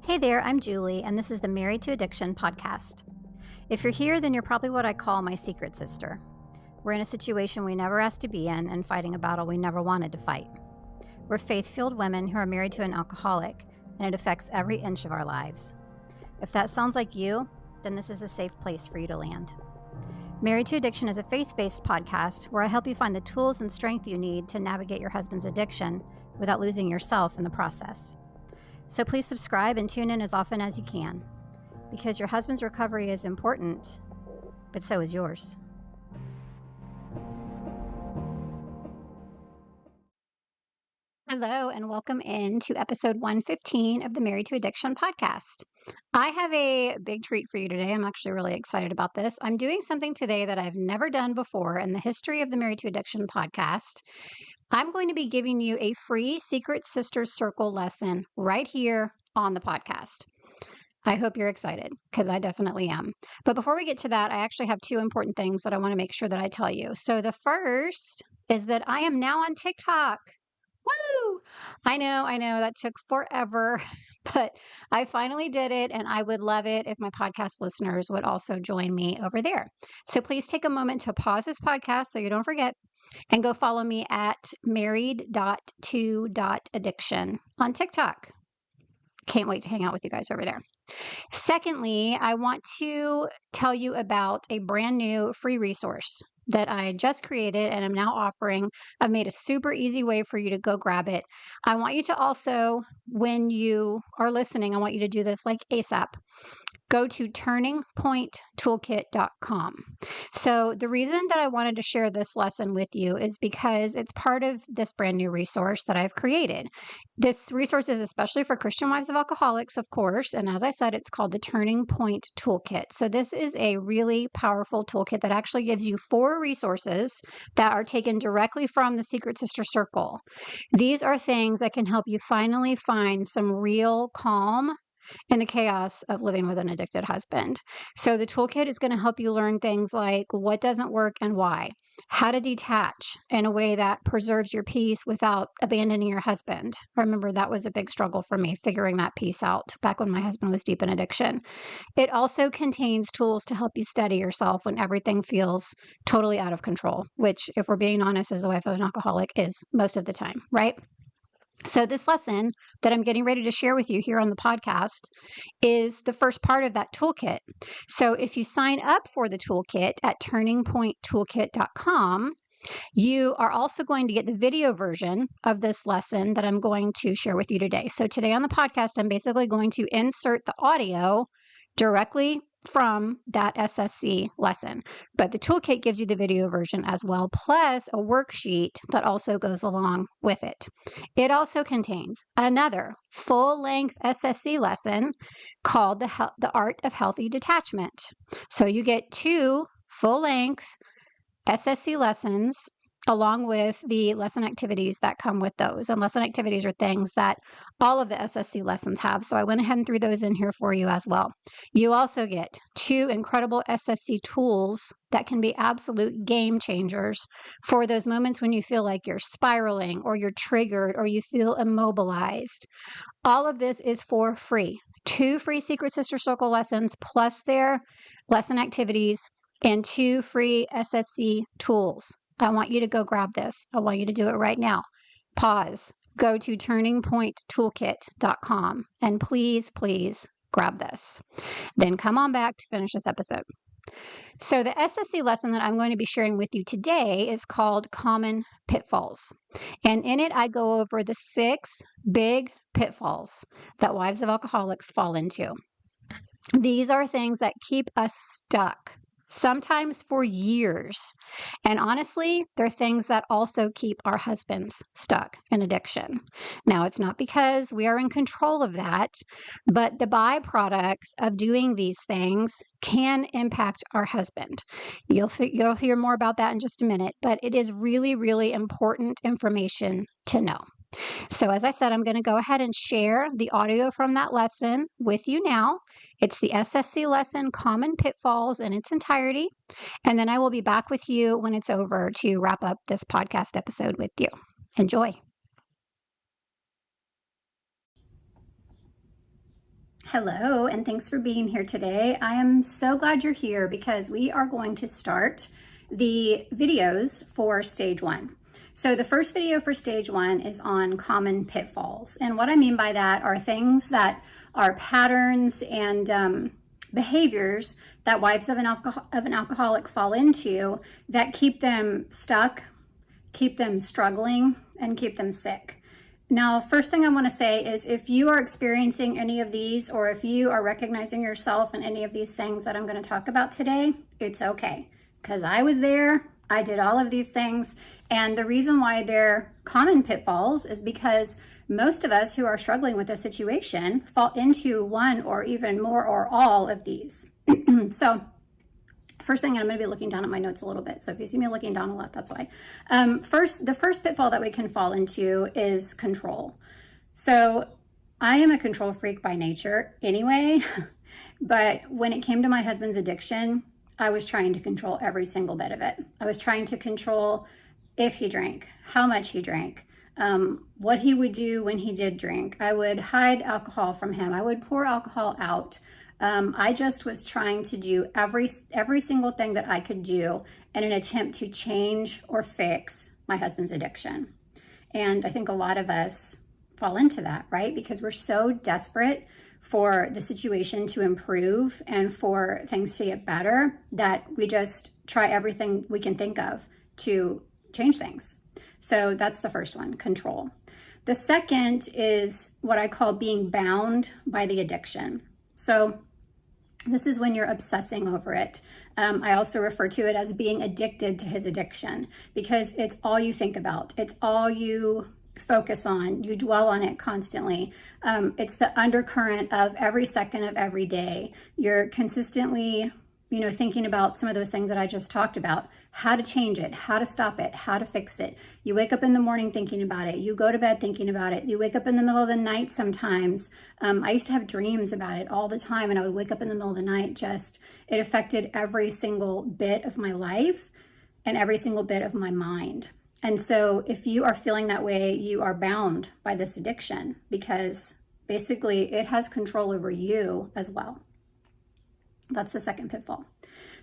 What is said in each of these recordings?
Hey there, I'm Julie, and this is the Married to Addiction podcast. If you're here, then you're probably what I call my secret sister. We're in a situation we never asked to be in and fighting a battle we never wanted to fight. We're faith-filled women who are married to an alcoholic, and it affects every inch of our lives. If that sounds like you, then this is a safe place for you to land. Married to Addiction is a faith-based podcast where I help you find the tools and strength you need to navigate your husband's addiction without losing yourself in the process. So please subscribe and tune in as often as you can, because your husband's recovery is important, but so is yours. Hello, and welcome into episode 115 of the Married to Addiction podcast. I have a big treat for you today. I'm actually really excited about this. I'm doing something today that I've never done before in the history of the Married to Addiction podcast. I'm going to be giving you a free Secret Sisters Circle lesson right here on the podcast. I hope you're excited, because I definitely am. But before we get to that, I actually have two important things that I want to make sure that I tell you. So the first is that I am now on TikTok. Woo! I know, that took forever, but I finally did it, and I would love it if my podcast listeners would also join me over there. So please take a moment to pause this podcast so you don't forget, and go follow me at married.to.addiction on TikTok. Can't wait to hang out with you guys over there. Secondly, I want to tell you about a brand new free resource that I just created and I'm now offering. I've made a super easy way for you to go grab it. I want you to also, when you are listening, I want you to do this like ASAP. Go to turningpointtoolkit.com. So the reason that I wanted to share this lesson with you is because it's part of this brand new resource that I've created. This resource is especially for Christian wives of alcoholics, of course. And as I said, it's called the Turning Point Toolkit. So this is a really powerful toolkit that actually gives you 4 resources that are taken directly from the Secret Sister Circle. These are things that can help you finally find some real calm in the chaos of living with an addicted husband. So the toolkit is going to help you learn things like what doesn't work and why, how to detach in a way that preserves your peace without abandoning your husband. I remember that was a big struggle for me, figuring that piece out back when my husband was deep in addiction. It also contains tools to help you steady yourself when everything feels totally out of control, which, if we're being honest, as a wife of an alcoholic, is most of the time, right? So this lesson that I'm getting ready to share with you here on the podcast is the first part of that toolkit. So if you sign up for the toolkit at turningpointtoolkit.com, you are also going to get the video version of this lesson that I'm going to share with you today. So today on the podcast, I'm basically going to insert the audio directly from that SSC lesson. But the toolkit gives you the video version as well, plus a worksheet that also goes along with it. It also contains another full-length SSC lesson called The Art of Healthy Detachment. So you get 2 full-length SSC lessons along with the lesson activities that come with those. And lesson activities are things that all of the SSC lessons have. So I went ahead and threw those in here for you as well. You also get 2 incredible SSC tools that can be absolute game changers for those moments when you feel like you're spiraling or you're triggered or you feel immobilized. All of this is for free. 2 free Secret Sister Circle lessons plus their lesson activities and 2 free SSC tools. I want you to go grab this. I want you to do it right now. Pause. Go to turningpointtoolkit.com and please grab this. Then come on back to finish this episode. So the SSC lesson that I'm going to be sharing with you today is called Common Pitfalls. And in it, I go over the 6 big pitfalls that wives of alcoholics fall into. These are things that keep us stuck, sometimes for years. And honestly, they're things that also keep our husbands stuck in addiction. Now, it's not because we are in control of that, but the byproducts of doing these things can impact our husband. You'll hear more about that in just a minute, but it is really, really important information to know. So as I said, I'm going to go ahead and share the audio from that lesson with you now. It's the SSC lesson, Common Pitfalls, in its entirety. And then I will be back with you when it's over to wrap up this podcast episode with you. Enjoy. Hello, and thanks for being here today. I am so glad you're here because we are going to start the videos for stage 1. So the first video for stage 1 is on common pitfalls. And what I mean by that are things that are patterns and behaviors that wives of an alcoholic fall into that keep them stuck, keep them struggling, and keep them sick. Now, first thing I want to say is if you are experiencing any of these, or if you are recognizing yourself in any of these things that I'm going to talk about today, it's okay. Because I was there, I did all of these things. And the reason why they're common pitfalls is because most of us who are struggling with a situation fall into one or even more or all of these. So first thing, I'm going to be looking down at my notes a little bit. So if you see me looking down a lot, that's why. The first pitfall that we can fall into is control. So I am a control freak by nature anyway, but when it came to my husband's addiction, I was trying to control every single bit of it. I was trying to control if he drank, how much he drank, what he would do when he did drink. I would hide alcohol from him. I would pour alcohol out. I just was trying to do every single thing that I could do in an attempt to change or fix my husband's addiction. And I think a lot of us fall into that, right? Because we're so desperate for the situation to improve and for things to get better that we just try everything we can think of to change things. So that's the first one, control. The second is what I call being bound by the addiction. So this is when you're obsessing over it. I also refer to it as being addicted to his addiction because it's all you think about. It's all you focus on. You dwell on it constantly. It's the undercurrent of every second of every day. You're consistently, thinking about some of those things that I just talked about, how to change it, how to stop it, how to fix it. You wake up in the morning thinking about it. You go to bed thinking about it. You wake up in the middle of the night sometimes. I used to have dreams about it all the time, and I would wake up in the middle of the night. It affected every single bit of my life and every single bit of my mind. And so if you are feeling that way, you are bound by this addiction because basically it has control over you as well. That's the second pitfall.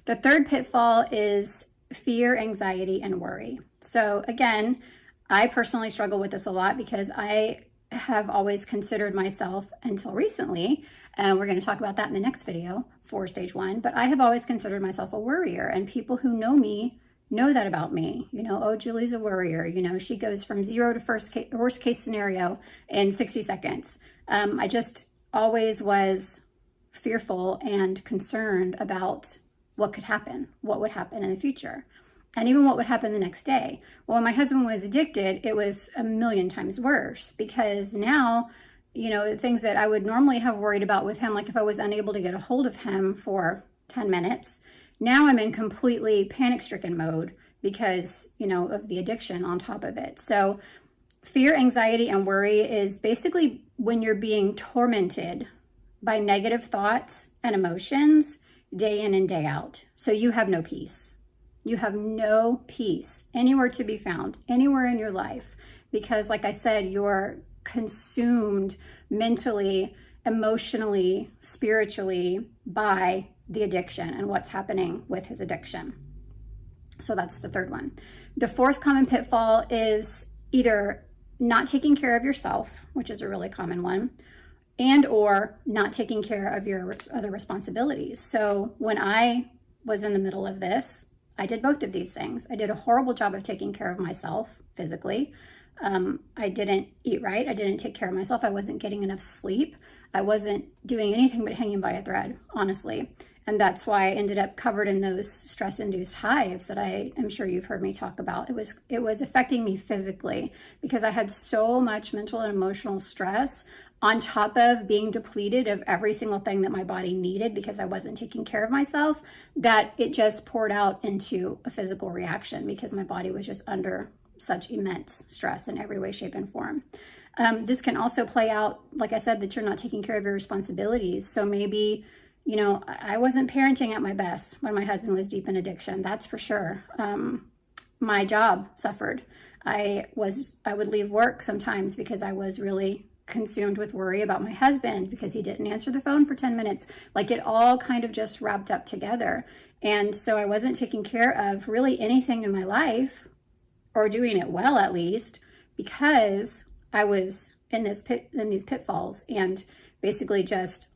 The third pitfall is fear, anxiety, and worry. So again, I personally struggle with this a lot because I have always considered myself until recently, and we're going to talk about that in the next video for stage 1, but I have always considered myself a worrier, and people who know me know that about me. Oh, Julie's a worrier. She goes from 0 to worst case scenario in 60 seconds. I just always was fearful and concerned about what could happen, what would happen in the future, and even what would happen the next day. Well, when my husband was addicted, it was a million times worse because now, things that I would normally have worried about with him, like if I was unable to get a hold of him for 10 minutes, now I'm in completely panic-stricken mode because, of the addiction on top of it. So fear, anxiety, and worry is basically when you're being tormented by negative thoughts and emotions day in and day out. So you have no peace. You have no peace anywhere to be found, anywhere in your life, because like I said, you're consumed mentally, emotionally, spiritually by the addiction and what's happening with his addiction. So that's the third one. The fourth common pitfall is either not taking care of yourself, which is a really common one, and or not taking care of your other responsibilities. So when I was in the middle of this, I did both of these things. I did a horrible job of taking care of myself physically. I didn't eat right. I didn't take care of myself. I wasn't getting enough sleep. I wasn't doing anything but hanging by a thread, honestly. And that's why I ended up covered in those stress-induced hives that I am sure you've heard me talk about. It was affecting me physically because I had so much mental and emotional stress on top of being depleted of every single thing that my body needed because I wasn't taking care of myself, that it just poured out into a physical reaction because my body was just under such immense stress in every way, shape, and form. This can also play out, like I said, that you're not taking care of your responsibilities. So maybe, I wasn't parenting at my best when my husband was deep in addiction, that's for sure. My job suffered. I would leave work sometimes because I was really consumed with worry about my husband because he didn't answer the phone for 10 minutes. Like, it all kind of just wrapped up together. And so I wasn't taking care of really anything in my life, or doing it well at least, because I was in these pitfalls and basically just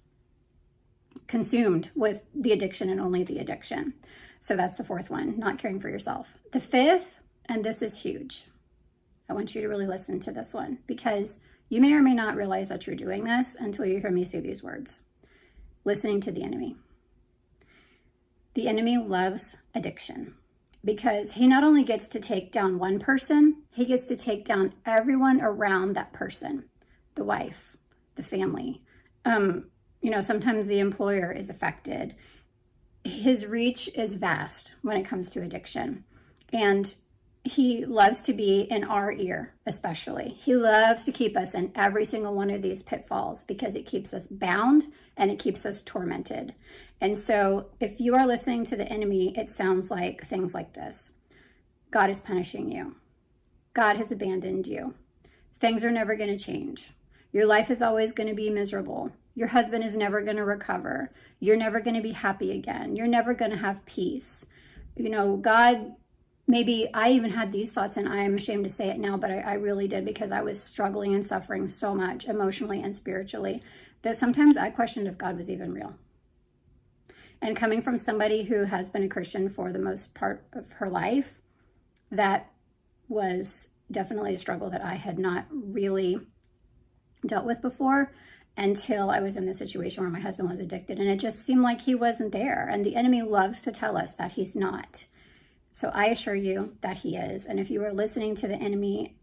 consumed with the addiction and only the addiction. So that's the fourth one, not caring for yourself. The fifth, and this is huge, I want you to really listen to this one, because you may or may not realize that you're doing this until you hear me say these words. Listening to the enemy. The enemy loves addiction, because he not only gets to take down one person, he gets to take down everyone around that person. The wife, the family. Sometimes the employer is affected. His reach is vast when it comes to addiction. And he loves to be in our ear, especially. He loves to keep us in every single one of these pitfalls because it keeps us bound and it keeps us tormented. And so if you are listening to the enemy, it sounds like things like this. God is punishing you. God has abandoned you. Things are never going to change. Your life is always going to be miserable. Your husband is never going to recover. You're never going to be happy again. You're never going to have peace. God, maybe I even had these thoughts, and I am ashamed to say it now, but I really did, because I was struggling and suffering so much emotionally and spiritually that sometimes I questioned if God was even real. And coming from somebody who has been a Christian for the most part of her life, that was definitely a struggle that I had not really dealt with before until I was in the situation where my husband was addicted, and it just seemed like he wasn't there. And the enemy loves to tell us that he's not. So I assure you that he is. And if you are listening to the enemy,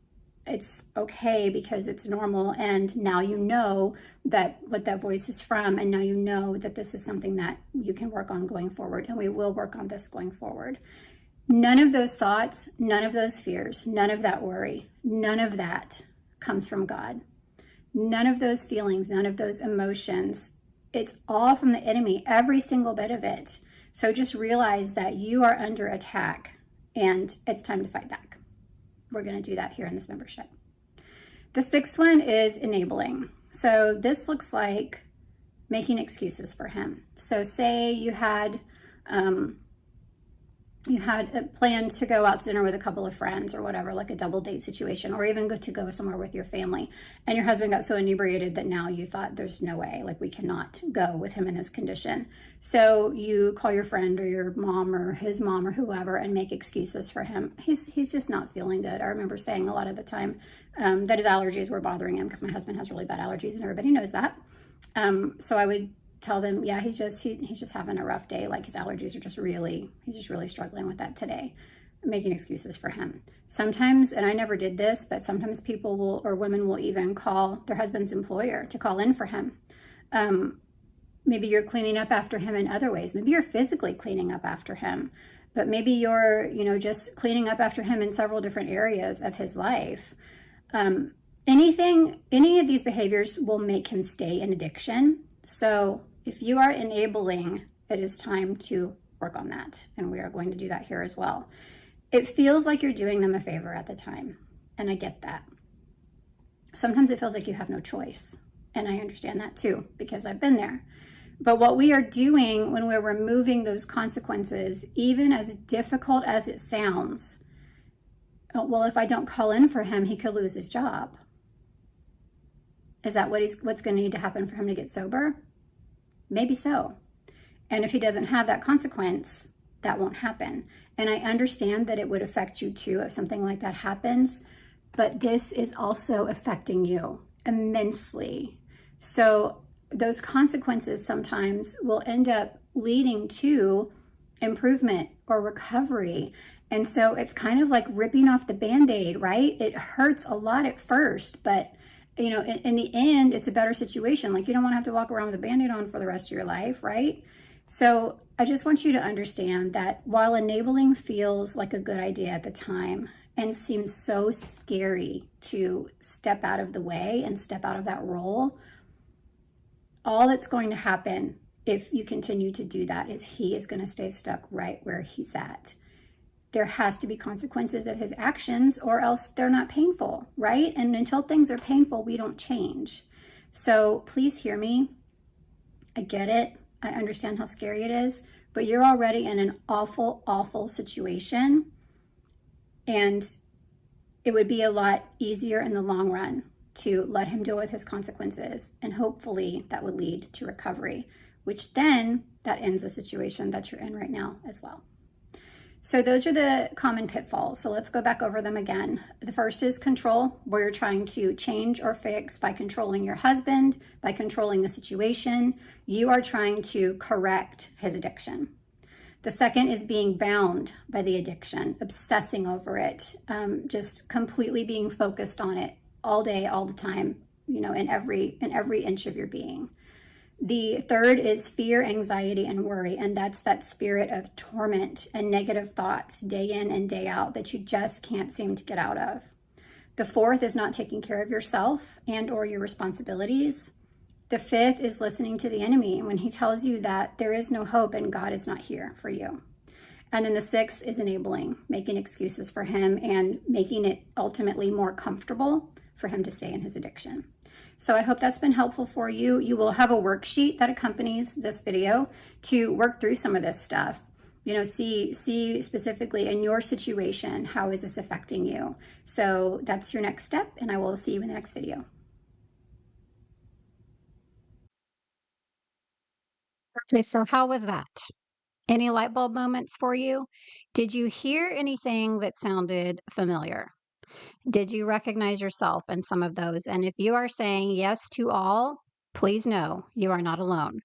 it's okay, because it's normal. And now you know that what that voice is from. And now you know that this is something that you can work on going forward. And we will work on this going forward. None of those thoughts, none of those fears, none of that worry, none of that comes from God. None of those feelings, none of those emotions. It's all from the enemy, every single bit of it. So just realize that you are under attack and it's time to fight back. We're going to do that here in this membership. The sixth one is enabling. So this looks like making excuses for him. So say you had a plan to go out to dinner with a couple of friends or whatever, like a double date situation, or even to go somewhere with your family. And your husband got so inebriated that now you thought there's no way, like we cannot go with him in this condition. So you call your friend or your mom or his mom or whoever and make excuses for him. He's just not feeling good. I remember saying a lot of the time that his allergies were bothering him, because my husband has really bad allergies and everybody knows that. So I would tell them, yeah, he's just having a rough day. Like his allergies are he's just really struggling with that today. Making excuses for him. Sometimes, and I never did this, but sometimes people will, or women will even call their husband's employer to call in for him. Maybe you're cleaning up after him in other ways. Maybe you're physically cleaning up after him, but maybe you're, just cleaning up after him in several different areas of his life. Any of these behaviors will make him stay in addiction. So if you are enabling, it is time to work on that. And we are going to do that here as well. It feels like you're doing them a favor at the time. And I get that. Sometimes it feels like you have no choice. And I understand that too, because I've been there. But what we are doing when we're removing those consequences, even as difficult as it sounds, well, if I don't call in for him, he could lose his job. Is that what's going to need to happen for him to get sober? Maybe so. And if he doesn't have that consequence, that won't happen. And I understand that it would affect you too if something like that happens, but this is also affecting you immensely. So those consequences sometimes will end up leading to improvement or recovery. And so it's kind of like ripping off the Band-Aid, right? It hurts a lot at first, but in the end, it's a better situation. Like, you don't want to have to walk around with a Band-Aid on for the rest of your life, right? So I just want you to understand that while enabling feels like a good idea at the time and seems so scary to step out of the way and step out of that role, all that's going to happen if you continue to do that is he is going to stay stuck right where he's at. there has to be consequences of his actions, or else they're not painful, right? And until things are painful, we don't change. So please hear me. I get it. I understand how scary it is, but you're already in an awful, awful situation. And it would be a lot easier in the long run to let him deal with his consequences. And hopefully that would lead to recovery, which then that ends the situation that you're in right now as well. So those are the common pitfalls. So let's go back over them again. The first is control, where you're trying to change or fix by controlling your husband, by controlling the situation. You are trying to correct his addiction. The second is being bound by the addiction, obsessing over it, just completely being focused on it all day, all the time, in every inch of your being. The third is fear, anxiety, and worry, and that's that spirit of torment and negative thoughts day in and day out that you just can't seem to get out of. The fourth is not taking care of yourself and or your responsibilities. The fifth is listening to the enemy when he tells you that there is no hope and God is not here for you. And then the sixth is enabling, making excuses for him and making it ultimately more comfortable for him to stay in his addiction. So I hope that's been helpful for you. You will have a worksheet that accompanies this video to work through some of this stuff. See specifically in your situation, how is this affecting you? So that's your next step, and I will see you in the next video. Okay, so how was that? Any light bulb moments for you? Did you hear anything that sounded familiar? Did you recognize yourself in some of those? And if you are saying yes to all, please know you are not alone.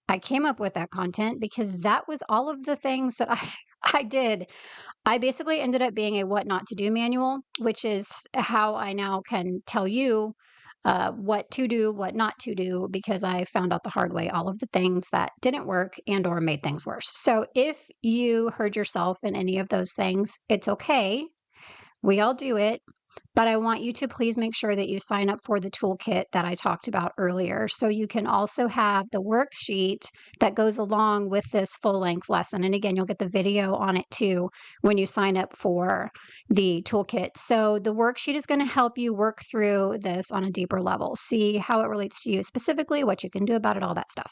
I came up with that content because that was all of the things that I did. I basically ended up being a what not to do manual, which is how I now can tell you what to do, what not to do, because I found out the hard way all of the things that didn't work and or made things worse. So if you heard yourself in any of those things, it's okay. We all do it, but I want you to please make sure that you sign up for the toolkit that I talked about earlier. So you can also have the worksheet that goes along with this full-length lesson. And again, you'll get the video on it too when you sign up for the toolkit. So the worksheet is going to help you work through this on a deeper level, see how it relates to you specifically, what you can do about it, all that stuff.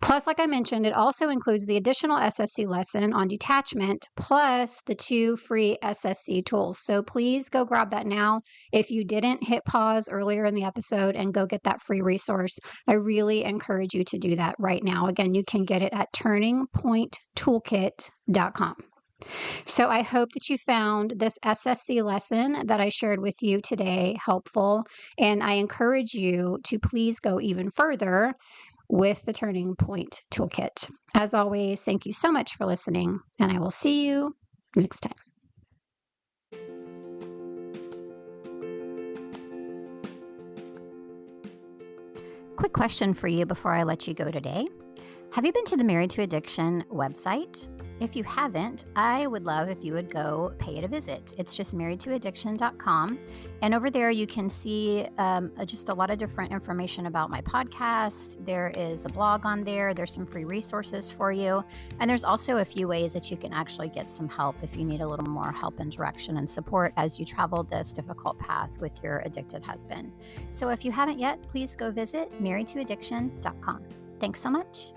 Plus, like I mentioned, it also includes the additional SSC lesson on detachment, plus the 2 free SSC tools. So please go grab that now. If you didn't, hit pause earlier in the episode and go get that free resource. I really encourage you to do that right now. Again, you can get it at turningpointtoolkit.com. So I hope that you found this SSC lesson that I shared with you today helpful, and I encourage you to please go even further with the Turning Point Toolkit. As always, thank you so much for listening, and I will see you next time. Quick question for you before I let you go today. Have you been to the Married to Addiction website? If you haven't, I would love if you would go pay it a visit. It's just marriedtoaddiction.com. And over there, you can see just a lot of different information about my podcast. There is a blog on there. There's some free resources for you. And there's also a few ways that you can actually get some help if you need a little more help and direction and support as you travel this difficult path with your addicted husband. So if you haven't yet, please go visit marriedtoaddiction.com. Thanks so much.